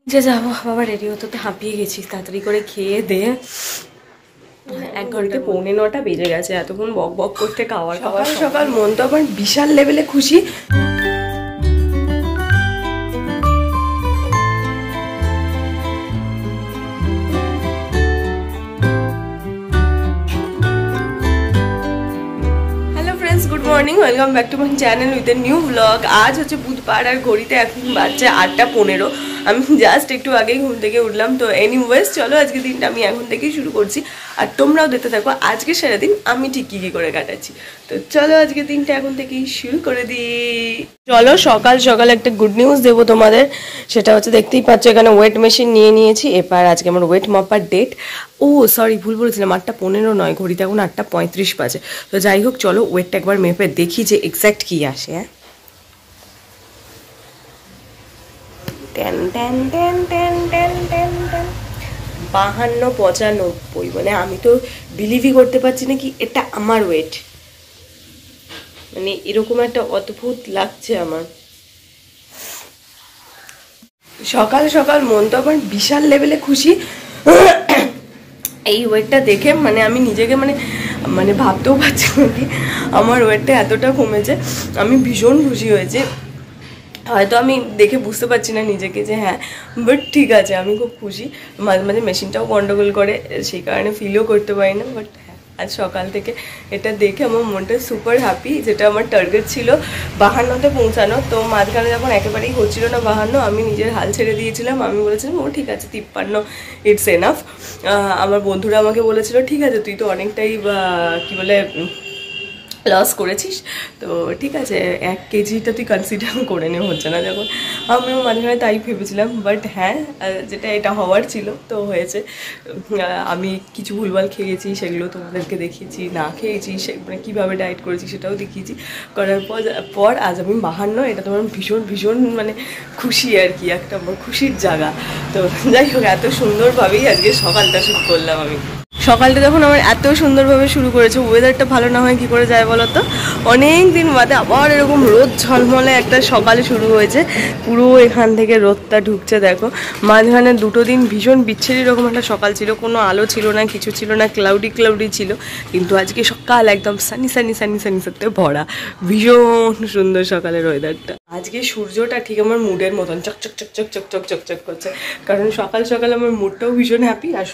যে যাবো বাবা, রেডি হতে তো হাঁপিয়ে গেছি। তাড়াতাড়ি করে খেয়ে দে 1 ঘন্টা 8:45 বেজে গেছে। এতক্ষণ বক বক করতে খাওয়ার সকাল সকাল মন তো আমার বিশাল লেভেলে খুশি। Good morning, welcome back to my channel with a new blog. আজ হচ্ছে বুধবার আর ঘড়িতে এখন বাজছে 8:15। আমি জাস্ট একটু আগেই ঘুম থেকে উঠলাম। তো এনিওয়েজ চলো আজকে দিনটা আমি এখন থেকেই শুরু করছি, আর তোমরাও দেখতে থাকো আজকে সারাদিন আমি ঠিক কী করে কাটাচ্ছি। তো চলো আজকে দিনটা এখন থেকেই শুরু করে দিই। চলো সকাল সকাল একটা গুড নিউজ দেবো তোমাদের। সেটা হচ্ছে দেখতেই পাচ্ছ এখানে ওয়েট মেশিন নিয়ে নিয়েছি। এবার আজকে আমার ওয়েট মাপার ডেট। ও সরি, ভুল বলেছিলাম, 8:15 নয়, ঘড়িতে এখন 8:35 বাজে। তো যাই হোক চলো ওয়েটটা একবার মেপে দেখি যে এক্স্যাক্ট কী আসে। হ্যাঁ, 52-95, মানে আমি তো বিলিভই করতে পারছি না কি এটা আমার ওয়েট। মানে এরকম একটা অদ্ভুত লাগছে আমার। সকাল সকাল মন তো আমার বিশাল লেভেলে খুশি এই ওয়েটটা দেখে। মানে আমি নিজেকে মানে ভাবতেও পারছি না কি আমার ওয়েটটা এতটা কমেছে। আমি ভীষণ খুশি হয়েছি। হয়তো আমি দেখে বুঝতে পারছি না নিজেকে যে হ্যাঁ, বাট ঠিক আছে, আমি খুব খুশি। মাঝে মাঝে মেশিনটাও গন্ডগোল করে, সেই কারণে ফিলও করতে পারি না। বাট হ্যাঁ, আজ সকাল থেকে এটা দেখে আমার মনটা সুপার হ্যাপি। যেটা আমার টার্গেট ছিল 52তে পৌঁছানো, তো মাঝখানে যখন একেবারেই হচ্ছিল না 52, আমি নিজের হাল ছেড়ে দিয়েছিলাম। আমি বলেছিলাম ও ঠিক আছে 53 ইটস এনাফ। আমার বন্ধুরা আমাকে বলেছিল ঠিক আছে তুই তো অনেকটাই কী বলে লস করেছিস, তো ঠিক আছে 1 কেজিটা তুই কনসিডার করে নে, হচ্ছে না যখন। আমিও মাঝখানে তাই ভেবেছিলাম। বাট হ্যাঁ, যেটা এটা হওয়ার ছিল তো হয়েছে। আমি কিছু ভুলভাল খেয়েছি, সেগুলো তোমাদেরকে দেখিয়েছি। না খেয়েছি মানে কীভাবে ডায়েট করেছি সেটাও দেখিয়েছি। করার পর আজ আমি 52, এটা তোমার ভীষণ ভীষণ মানে খুশি আর কি, একটা আমার খুশির জায়গা। তো যাই হোক, এত সুন্দরভাবেই আজকে সকালটা শুরু করলাম আমি। সকালটা যখন আমার এত সুন্দরভাবে শুরু করেছে, ওয়েদারটা ভালো না হয় কী করে যায় বলো তো। অনেক দিন বাদে আবার এরকম রোদ ঝলমলে একটা সকালে শুরু হয়েছে। পুরো এখান থেকে রোদটা ঢুকছে দেখো। মাঝখানে 2 দিন ভীষণ বিচ্ছিরি রকম একটা সকাল ছিল, কোনো আলো ছিল না, কিছু ছিল না, ক্লাউডি ছিল। কিন্তু আজকে সকাল একদম সানি সাথে ভরা। ভীষণ সুন্দর সকালের ওয়েদারটা। আজকে সূর্যটা ঠিক আমার মুডের মতন চকচক করছে। কারণ সকাল সকাল আমার মুডটাও ভীষণ হ্যাপি, আর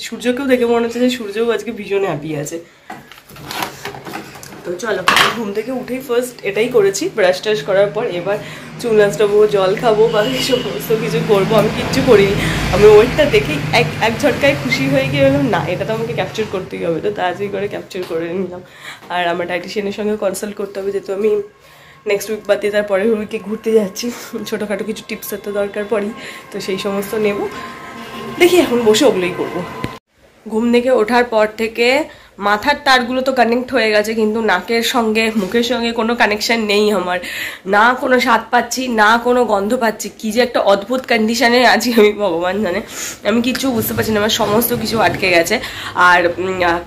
সূর্যকেও দেখে মনে হচ্ছে যে সূর্যও আজকে ভীষণ হ্যাপি আছে। তো চলো, ঘুম থেকে উঠেই ফার্স্ট এটাই করেছি, ব্রাশ টাশ করার পর এবার চুল আঁচড়াবো, জল খাবো বা সমস্ত কিছু করবো। আমি কিচ্ছু করিনি। আমি ওয়েটটা দেখেই এক ঝটকায় খুশি হয়ে গিয়ে বললাম না, এটা তো আমাকে ক্যাপচার করতেই হবে। তো তাড়াতাড়ি করে ক্যাপচার করে নিলাম। আর আমার ডায়েটিশিয়ানের সঙ্গে কনসাল্ট করতে হবে, যেহেতু আমি নেক্সট উইক বাদে তার পরের উইকে ঘুরতে যাচ্ছি। ছোটোখাটো কিছু টিপসের তো দরকার পড়েই, তো সেই সমস্ত নেব। দেখি এখন বসে ওগুলোই করবো। ঘুম থেকে ওঠার পর থেকে মাথার তারগুলো তো কানেক্ট হয়ে গেছে, কিন্তু নাকের সঙ্গে মুখের সঙ্গে কোনো কানেকশান নেই আমার। না কোনো স্বাদ পাচ্ছি, না কোনো গন্ধ পাচ্ছি। কী যে একটা অদ্ভুত কন্ডিশানে আছি আমি, ভগবান জানে। আমি কিচ্ছু বুঝতে পারছি না, আমার সমস্ত কিছু আটকে গেছে। আর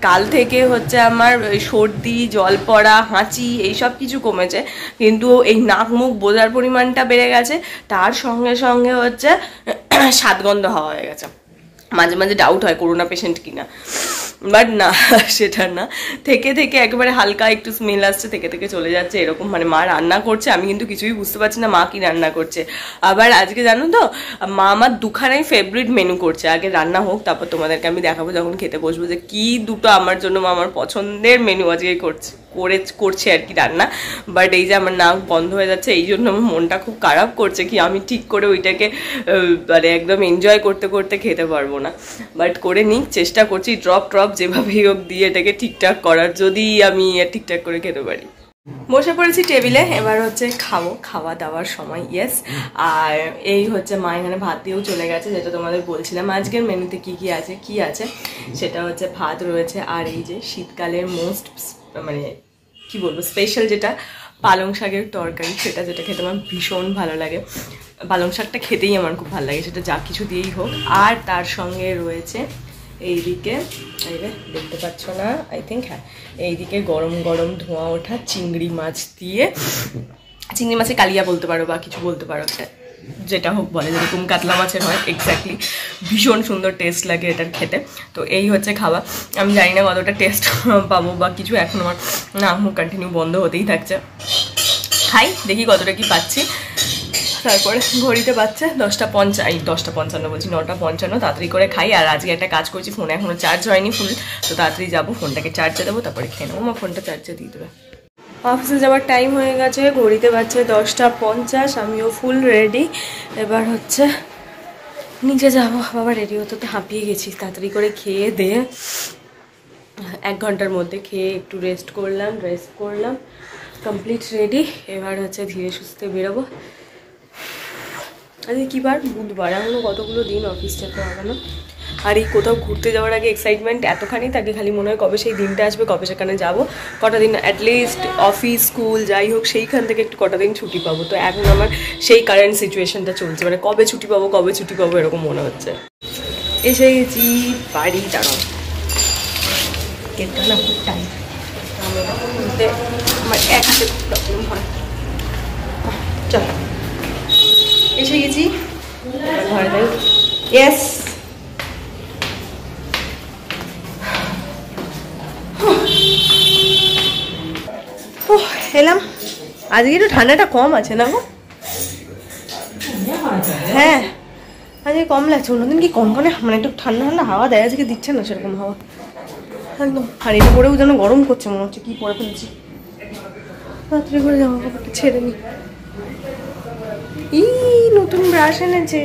কাল থেকে হচ্ছে আমার সর্দি, জল পড়া, হাঁচি এইসব কিছু কমেছে, কিন্তু এই নাক মুখ বোঝার পরিমাণটা বেড়ে গেছে। তার সঙ্গে সঙ্গে হচ্ছে স্বাদগন্ধ হওয়া হয়ে গেছে। মাঝে মাঝে ডাউট হয় করোনা পেশেন্ট কিনা, বাট না, সেটা না। থেকে একেবারে হালকা একটু স্মেল আসছে, থেকে চলে যাচ্ছে এরকম। মানে মা রান্না করছে, আমি কিন্তু কিছুই বুঝতে পারছি না মা কি রান্না করছে। আবার আজকে জানো তো, মা আমার 2খানাই ফেভারিট মেনু করছে। আগে রান্না হোক, তারপর তোমাদেরকে আমি দেখাবো যখন খেতে বসবো যে কি দুটো আমার জন্য মা আমার পছন্দের মেনু আজকে করছে আর কি রান্না। বাট এই যে আমার নাক বন্ধ হয়ে যাচ্ছে, এই জন্য আমার মনটা খুব খারাপ করছে কি আমি ঠিক করে ওইটাকে মানে একদম এনজয় করতে করতে খেতে পারবো না। বাট করে নিই, চেষ্টা করছি ড্রপ যেভাবেই হোক দিয়ে এটাকে ঠিকঠাক করার, যদি আমি ঠিকঠাক করে খেতে পারি। বসে পড়েছি টেবিলে, এবার হচ্ছে খাওয়া দাওয়ার সময়। ইয়েস, আর এই হচ্ছে মা এখানে ভাত দিয়েও চলে গেছে, যেটা তোমাদের বলছিলাম আজকের মেনুতে কি আছে সেটা হচ্ছে ভাত রয়েছে, আর এই যে শীতকালের মোস্ট মানে কি বলবো স্পেশাল যেটা পালং শাকের তরকারি, সেটা যেটা খেতে আমার ভীষণ ভালো লাগে। পালং শাকটা খেতেই আমার খুব ভালো লাগে, সেটা যা কিছু দিয়েই হোক। আর তার সঙ্গে রয়েছে এইদিকে, এই রে দেখতে পাচ্ছ না আই থিঙ্ক, হ্যাঁ, এইদিকে গরম গরম ধোঁয়া ওঠা চিংড়ি মাছ দিয়ে, চিংড়ি মাছের কালিয়া বলতে পারো বা কিছু বলতে পারো, একটা যেটা হোক বলে, যেরকম কাতলা মাছের হয় এক্স্যাক্টলি, ভীষণ সুন্দর টেস্ট লাগে এটার খেতে। তো এই হচ্ছে খাওয়া। আমি জানি না কতটা টেস্ট পাবো বা কিছু, এখন আমার নাক মুখ কন্টিনিউ বন্ধ হতেই থাকছে। খাই, দেখি কতটা কি পাচ্ছি। তারপরে ঘড়িতে বাচ্চা 10:55 বলছি, 9:55। তাড়াতাড়ি করে খাই। আর আজকে একটা কাজ করছি, ফোনে এখনও চার্জ হয়নি ফুল, তো তাড়াতাড়ি যাবো, ফোনটাকে চার্জে দেবো, তারপরে খেয়ে নেবো। আমার ফোনটা চার্জে দিয়ে দেবে। অফিসে যাওয়ার টাইম হয়ে গেছে, ঘড়িতে বাজছে 10:50। আমিও ফুল রেডি। এবার হচ্ছে নিচে যাবো। বাবা রেডি হতে তো হাঁপিয়ে গেছি। তাড়াতাড়ি করে খেয়ে দিয়ে 1 ঘন্টার মধ্যে খেয়ে একটু রেস্ট করলাম, কমপ্লিট রেডি। এবার হচ্ছে ধীরে সুস্থে বেরোবো। আজকে কী বার? বুধবার। এখনও কতগুলো দিন অফিস যেতে হবে না। আর এই কোথাও ঘুরতে যাওয়ার আগে এক্সাইটমেন্ট এতখানি থাকে, খালি মনে হয় কবে সেই দিনটা আসবে, কবে সেখানে যাবো, কটা দিন অ্যাটলিস্ট অফিস স্কুল যাই হোক সেইখান থেকে একটু কটা দিন ছুটি পাবো। তো এখন আমার সেই কারেন্ট সিচুয়েশনটা চলছে, মানে কবে ছুটি পাবো এরকম মনে হচ্ছে। এসে গেছি বাড়ি। দাঁড়াও, কেকটা না খুব টাইম, আমার এক হাতে খুব প্রবলেম হয়। চল, এসে গেছি ঘরে যাই। ইয়েস, এলাম। আজকে একটু ঠান্ডাটা কম আছে না গো? হ্যাঁ, আজকে কম লাগছে। অন্যদিন কি কনকনে, মানে একটু ঠান্ডা ঠান্ডা হাওয়া দেয়, আজকে দিচ্ছে না সেরকম হাওয়া একদম। আর এটা পরেও যেন গরম করছে মনে হচ্ছে, কি পরে ফেলছি। রাত্রে করে জামা কাপড়টা ছেড়ে নি। নতুন ব্রাশ এনেছে,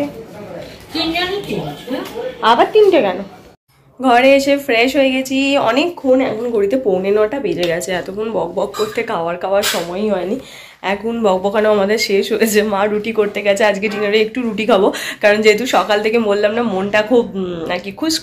আবার 3টে কেন? ঘরে এসে ফ্রেশ হয়ে গেছি অনেকক্ষণ। এখন ঘড়িতে 9:45 বেজে গেছে। এতক্ষণ বক বক করতে খাওয়ার সময়ই হয়নি। এখন বকবকানো আমাদের শেষ হয়েছে। মা রুটি করতে গেছে। আজকে ডিনারে একটু রুটি খাবো, কারণ যেহেতু সকাল থেকে বললাম না মনটা খুব আর কি খুশ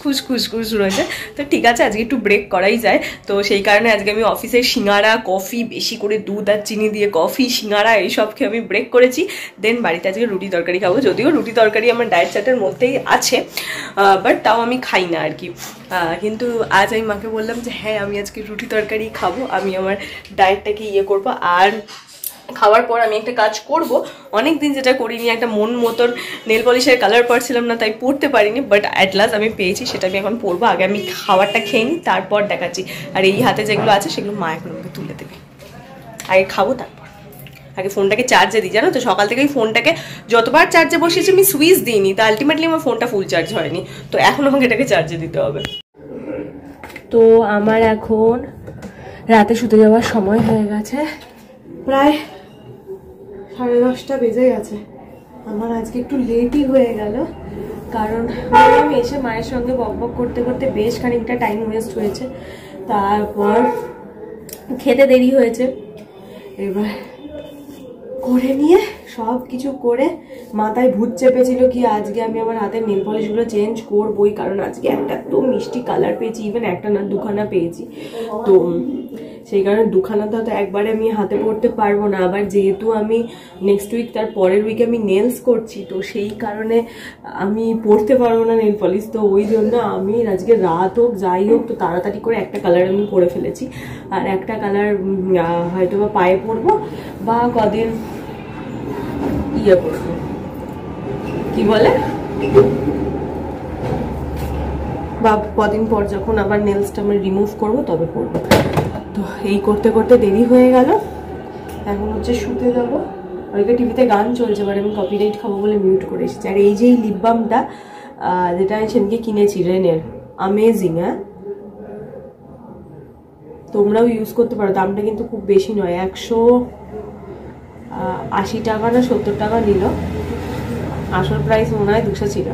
রয়েছে। তো ঠিক আছে, আজকে একটু ব্রেক করাই যায়। তো সেই কারণে আজকে আমি অফিসের সিঙ্গারা, কফি, বেশি করে দুধ আর চিনি দিয়ে কফি, সিঙ্গারা এইসব খেয়ে আমি ব্রেক করেছি। দেন বাড়িতে আজকে রুটি তরকারি খাবো। যদিও রুটি তরকারি আমার ডায়েট চার্টের মধ্যেই আছে, বাট তাও আমি খাই না আর কি। কিন্তু আজ আমি মাকে বললাম যে হ্যাঁ আমি আজকে রুটি তরকারি খাবো, আমি আমার ডায়েটটাকে করবো। আর খাওয়ার পর আমি একটা কাজ করব, অনেক দিন যেটা করিনি, একটা মন মতন নেল পলিশের কালার পাচ্ছিলাম না, তাই পরতে পারিনি, বাট অ্যাট লাস্ট আমি পেয়েছি, সেটা আমি এখন পরবো। আগে আমি খাবারটা খেয়ে নিই, তারপর দেখাচ্ছি। আর এই হাতে যেগুলো আছে সেগুলো মা এখন আমাকে তুলে দেবে। আগে খাবো, তারপর আগে ফোনটাকে চার্জে দিই। জানো তো, সকাল থেকে ওই ফোনটাকে যতবার চার্জে বসিয়েছি আমি সুইচ দিইনি, তা আলটিমেটলি আমার ফোনটা ফুল চার্জ হয়নি। তো এখন আমাকে এটাকে চার্জে দিতে হবে। তো আমার এখন রাতে শুতে যাওয়ার সময় হয়ে গেছে, প্রায় 10:30 বেজে গেছে। আমার আজকে একটু লেটই হয়ে গেল, কারণ আমি এসে মায়ের সঙ্গে বকবক করতে করতে বেশ খানিকটা টাইম ওয়েস্ট হয়েছে। তারপর খেতে দেরি হয়েছে। এবার করে নিয়ে সব কিছু করে মাথায় ভূত চেপেছিল কি আজকে আমি আমার হাতের নেল পলিশগুলো চেঞ্জ করবোই, কারণ আজকে একটা তো মিষ্টি কালার পেয়েছি, ইভেন একটা না 2খানা পেয়েছি। তো সেই কারণে 2খানা তো একবারে আমি হাতে পড়তে পারবো না। আবার যেহেতু আমি নেক্সট উইক, তার পরের উইকে আমি নেলস করছি, তো সেই কারণে আমি পড়তে পারবো না নেল পলিশ। তো ওই জন্য আমি আজকে রাত হোক যাই হোক তো তাড়াতাড়ি করে একটা কালার আমি পরে ফেলেছি। আর একটা কালার হয়তো বা পায়ে পরবো, বা কদিন করবো, কি বলে, বা কদিন পর যখন আবার নেলসটা আমি রিমুভ করবো তবে পরবো। তো এই করতে করতে দেরি হয়ে গেল। এখন হচ্ছে শুতে যাবো। ওইকে টিভিতে গান চলছে, বাট আমি কপিরাইট খাবো বলে মিউট করে এসেছি। আর এই যে এই লিপ বামটা, যেটা আমি সেদিনকে কিনেছি রেনের, আমেজিং। হ্যাঁ, তোমরাও ইউজ করতে পারো। দামটা কিন্তু খুব বেশি নয়, 180 টাকা না 70 টাকা নিল। আসল প্রাইস মনে হয় 200 ছিল।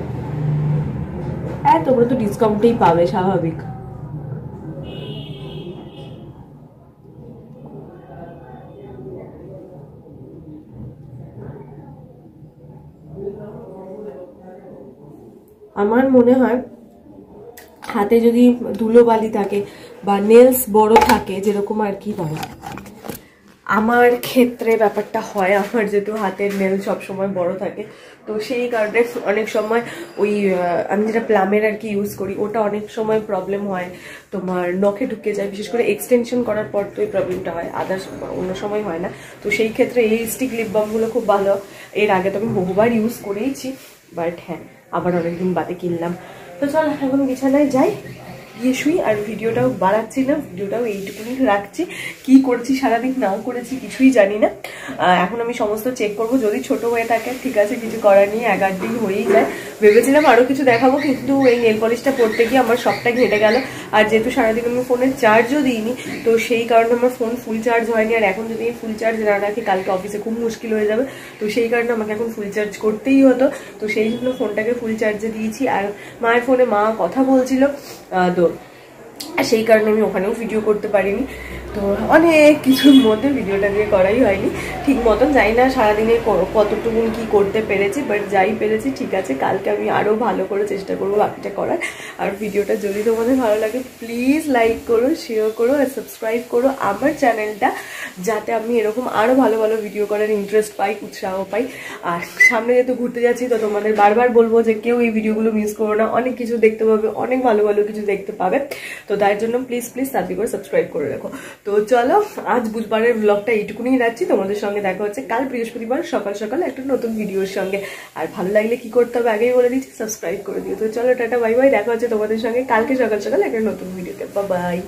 হ্যাঁ, তোমরা তো ডিসকাউন্টেই পাবে স্বাভাবিক। আমার মনে হয় হাতে যদি ধুলোবালি থাকে বা নেলস বড় থাকে, যেরকম আর কি হয়, আমার ক্ষেত্রে ব্যাপারটা হয়, আমার যেহেতু হাতের নেল সবসময় বড় থাকে, তো সেই কারণে অনেক সময় ওই আমি যেটা প্লামের আর কি ইউজ করি ওটা অনেক সময় প্রবলেম হয়, তোমার নখে ঢুকে যায়, বিশেষ করে এক্সটেনশন করার পর তো এই প্রবলেমটা হয়, আদার্স অন্য সময় হয় না। তো সেই ক্ষেত্রে এই স্টিক লিপ বামগুলো খুব ভালো। এর আগে তো আমি বহুবার ইউজ করেইছি, বাট হ্যাঁ আবার অনেকদিন বাদে কিনলাম। তো চল এখন বিছানায় যাই, গিয়ে শুই। আর ভিডিওটাও বাড়াচ্ছি না, ভিডিওটাও এইটুকুনি রাখছি। কি করেছি সারাদিন না করেছি কিছুই জানি না। এখন আমি সমস্ত চেক করব, যদি ছোট হয়ে থাকে ঠিক আছে, কিছু করার নেই, 11 দিন হয়েই যায়। ভেবেছিলাম আরও কিছু দেখাবো, কিন্তু এই নেল পলিশটা পরতে গিয়ে আমার সবটা ঘেটে গেল। আর যেহেতু সারাদিন আমি ফোনের চার্জও দিইনি, তো সেই কারণে আমার ফোন ফুল চার্জ হয়নি। আর এখন যদি ফুল চার্জ না রাখি কালকে অফিসে খুব মুশকিল হয়ে যাবে, তো সেই কারণে আমাকে এখন ফুল চার্জ করতেই হতো। তো সেই জন্য ফোনটাকে ফুল চার্জে দিয়েছি। আর মায়ের ফোনে মা কথা বলছিল, তো সেই কারণে আমি ওখানেও ভিডিও করতে পারিনি। তো অনেক কিছুর মধ্যে ভিডিওটা দিয়ে করাই হয়নি ঠিক মতন। জানি না সারাদিনে কতটুকু কি করতে পেরেছি, বাট যাই পেরেছি ঠিক আছে। কালকে আমি আরও ভালো করে চেষ্টা করবো বাকিটা করার। আর ভিডিওটা যদি তোমাদের ভালো লাগে প্লিজ লাইক করো, শেয়ার করো আর সাবস্ক্রাইব করো আমার চ্যানেলটা, যাতে আমি এরকম আরও ভালো ভালো ভিডিও করার ইন্টারেস্ট পাই, উৎসাহ পাই। আর সামনে যেহেতু ঘুরতে যাচ্ছি, তো তোমাদের বারবার বলবো যে কেউ এই ভিডিওগুলো মিস করো না, অনেক কিছু দেখতে পাবে, অনেক ভালো ভালো কিছু দেখতে পাবে। তো তার জন্য প্লিজ প্লিজ তাড়াতাড়ি করে সাবস্ক্রাইব করে রাখো। তো চলো আজ বুধবারের ব্লগটা এইটুকুনি রাখছি, তোমাদের সঙ্গে দেখা হচ্ছে কাল বৃহস্পতিবার সকাল সকাল একটা নতুন ভিডিওর সঙ্গে। আর ভালো লাগলে কি করতে হবে আগেই বলে দিচ্ছি, সাবস্ক্রাইব করে দিও। তো চলো টাটা বাই বাই, দেখা হচ্ছে তোমাদের সঙ্গে কালকে সকাল সকাল একটা নতুন ভিডিওতে। Bye bye.